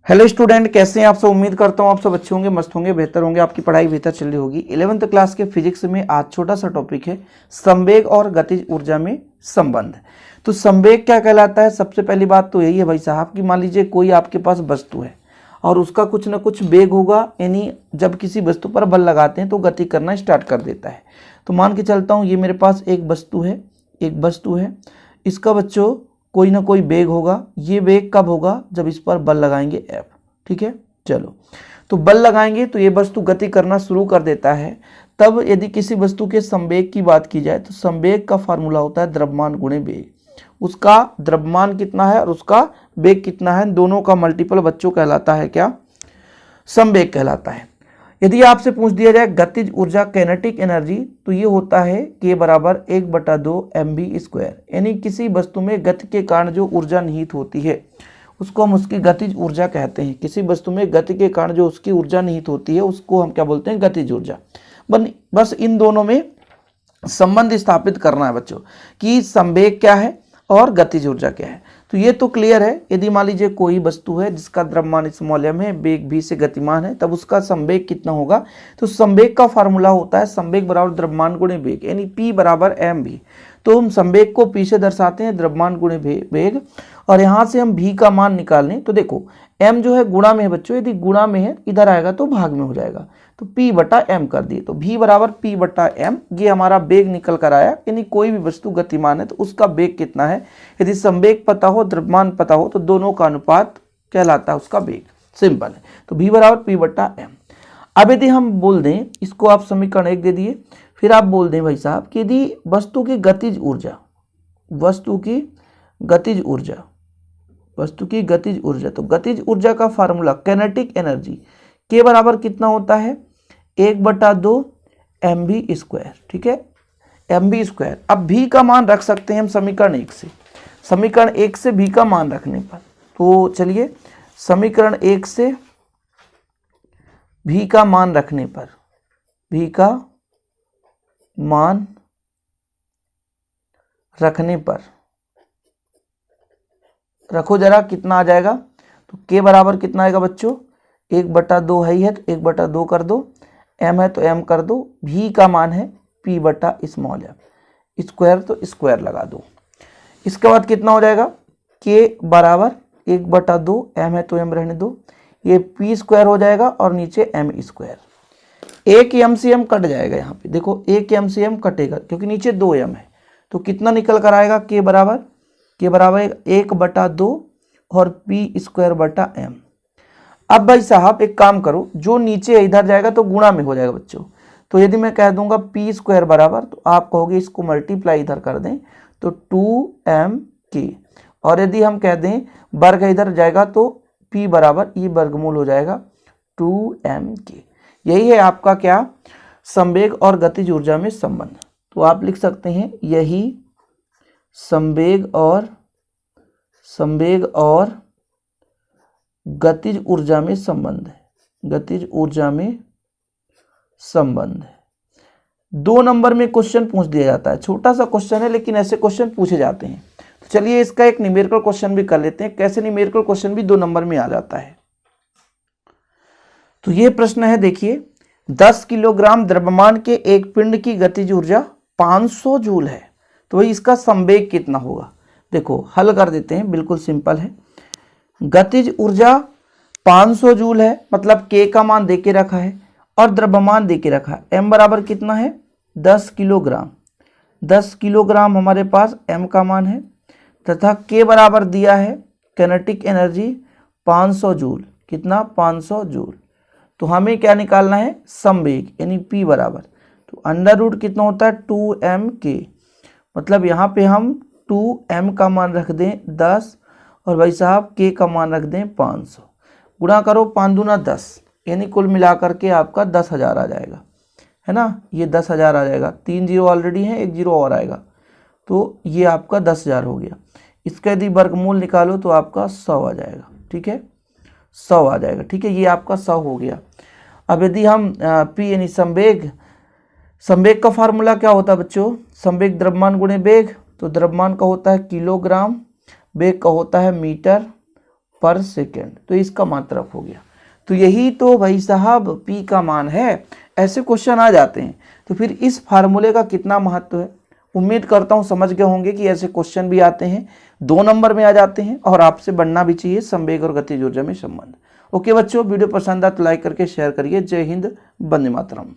Hello student, कैसे हैं आप सब। उम्मीद करता हूं आप सब अच्छे होंगे, मस्त होंगे, बेहतर होंगे, आपकी पढ़ाई बेहतर चल रही होगी। 11th क्लास के फिजिक्स में आज छोटा सा टॉपिक है संवेग और गतिज ऊर्जा में संबंध। तो संवेग क्या कहलाता है। सबसे पहली बात तो यही है भाई साहब कि मान लीजिए कोई आपके पास वस्तु है और उसका कुछ ना कुछ वेग होगा, यानी जब किसी वस्तु पर बल लगाते हैं तो गति करना स्टार्ट कर देता है। तो मान के चलता हूँ ये मेरे पास एक वस्तु है, इसका बच्चों कोई ना कोई वेग होगा। ये वेग कब होगा, जब इस पर बल लगाएंगे F। ठीक है, चलो तो बल लगाएंगे तो ये वस्तु गति करना शुरू कर देता है। तब यदि किसी वस्तु के संवेग की बात की जाए तो संवेग का फार्मूला होता है द्रव्यमान गुणे वेग। उसका द्रव्यमान कितना है और उसका वेग कितना है, दोनों का मल्टीपल बच्चों कहलाता है क्या, संवेग कहलाता है। यदि आपसे पूछ दिया जाए गतिज ऊर्जा कैनेटिक एनर्जी, तो ये होता है K बराबर 1/2 mv²। यानी किसी वस्तु में गति के कारण जो ऊर्जा निहित होती है उसको हम उसकी गतिज ऊर्जा कहते हैं। किसी वस्तु में गति के कारण जो उसकी ऊर्जा निहित होती है उसको हम क्या बोलते हैं, गतिज ऊर्जा। बस इन दोनों में संबंध स्थापित करना है बच्चों कि संवेग क्या है और गतिज ऊर्जा क्या है। तो ये तो क्लियर है। यदि मान लीजिए कोई वस्तु है जिसका द्रव्यमान स्मॉल m है, वेग v से गतिमान है, तब उसका संवेग कितना होगा। तो संवेग का फार्मूला होता है संवेग बराबर द्रव्यमान गुणे वेग, यानी P बराबर mv। तो हम संवेग को P से दर्शाते हैं द्रव्यमान गुणे वेग, और यहाँ से हम v का मान निकाल लें तो देखो m जो है गुणा में है बच्चों, यदि गुणा में है इधर आएगा तो भाग में हो जाएगा, तो P बटा m कर दिए। तो v बराबर P बटा m, ये हमारा वेग निकल कर आया। यानी कोई भी वस्तु गतिमान है तो उसका वेग कितना है, यदि संवेग पता हो द्रव्यमान पता हो तो दोनों का अनुपात कहलाता है उसका वेग। सिंपल है। तो v बराबर P बटा m। अब यदि हम बोल दें, इसको आप समीकरण 1 दे दिए, फिर आप बोल दें भाई साहब कि यदि वस्तु की गतिज ऊर्जा, तो गतिज ऊर्जा का फार्मूला कैनेटिक एनर्जी K बराबर कितना होता है, 1/2 mv²। ठीक है, mv²। अब v का मान रख सकते हैं हम समीकरण 1 से। समीकरण 1 से v का मान रखने पर, तो चलिए समीकरण 1 से v का मान रखने पर, v का मान रखने पर रखो जरा, कितना आ जाएगा। तो k बराबर कितना आएगा बच्चों, 1/2 है ही है तो 1/2 कर दो, m है तो m कर दो, v का मान है p बटा स्मॉल m, स्क्वायर तो स्क्वायर लगा दो। इसके बाद कितना हो जाएगा, k बराबर 1/2, m है तो m रहने दो, ये p² हो जाएगा और नीचे m²। एक m से m कट जाएगा, यहाँ पे देखो एक m से m कटेगा क्योंकि नीचे 2m है। तो कितना निकल कर आएगा, k बराबर 1/2 और p² बटा m। अब भाई साहब एक काम करो, जो नीचे इधर जाएगा तो गुणा में हो जाएगा बच्चों। तो यदि मैं कह दूंगा p² बराबर, तो आप कहोगे इसको मल्टीप्लाई इधर कर दें तो 2mk, और यदि हम कह दें वर्ग इधर जाएगा तो p बराबर ये वर्गमूल हो जाएगा 2mk। यही है आपका क्या, संवेग और गतिज ऊर्जा में संबंध। तो आप लिख सकते हैं यही संवेग और गतिज ऊर्जा में संबंध है, गतिज ऊर्जा में संबंध है। 2 नंबर में क्वेश्चन पूछ दिया जाता है, छोटा सा क्वेश्चन है लेकिन ऐसे क्वेश्चन पूछे जाते हैं। तो चलिए इसका एक न्यूमेरिकल क्वेश्चन भी कर लेते हैं, कैसे न्यूमेरिकल क्वेश्चन भी 2 नंबर में आ जाता है। तो ये प्रश्न है, देखिए 10 किलोग्राम द्रव्यमान के एक पिंड की गतिज ऊर्जा 500 जूल है, तो भाई इसका संवेग कितना होगा। देखो हल कर देते हैं, बिल्कुल सिंपल है। गतिज ऊर्जा 500 जूल है, मतलब k का मान देके रखा है और द्रव्यमान देके रखा है। m बराबर कितना है, 10 किलोग्राम। 10 किलोग्राम हमारे पास m का मान है, तथा k बराबर दिया है कैनेटिक एनर्जी 500 जूल। कितना, 500 जूल। तो हमें क्या निकालना है, संवेग, यानी p बराबर, तो अंडर रूट कितना होता है 2mk, मतलब यहाँ पे हम 2m का मान रख दें 10 और भाई साहब k का मान रख दें 500। गुणा करो 5 दूना 10, यानी कुल मिलाकर के आपका 10,000 आ जाएगा, है ना। ये 10,000 आ जाएगा, 3 जीरो ऑलरेडी है, 1 जीरो और आएगा, तो ये आपका 10,000 हो गया। इसका यदि वर्गमूल निकालो तो आपका 100 आ जाएगा। ठीक है, 100 आ जाएगा। ठीक है, ये आपका 100 हो गया। अब यदि हम p यानी संवेग का फार्मूला क्या होता है बच्चों, संवेग द्रव्यमान गुणे वेग, तो द्रव्यमान का होता है किलोग्राम, वेग का होता है मीटर पर सेकेंड, तो इसका मात्रक हो गया। तो यही तो भाई साहब P का मान है। ऐसे क्वेश्चन आ जाते हैं, तो फिर इस फार्मूले का कितना महत्व है। उम्मीद करता हूं समझ गए होंगे कि ऐसे क्वेश्चन भी आते हैं, 2 नंबर में आ जाते हैं और आपसे बनना भी चाहिए संवेग और गतिज ऊर्जा में संबंध। ओके बच्चों, वीडियो पसंद आए तो लाइक करके शेयर करिए। जय हिंद, वंदे मातरम।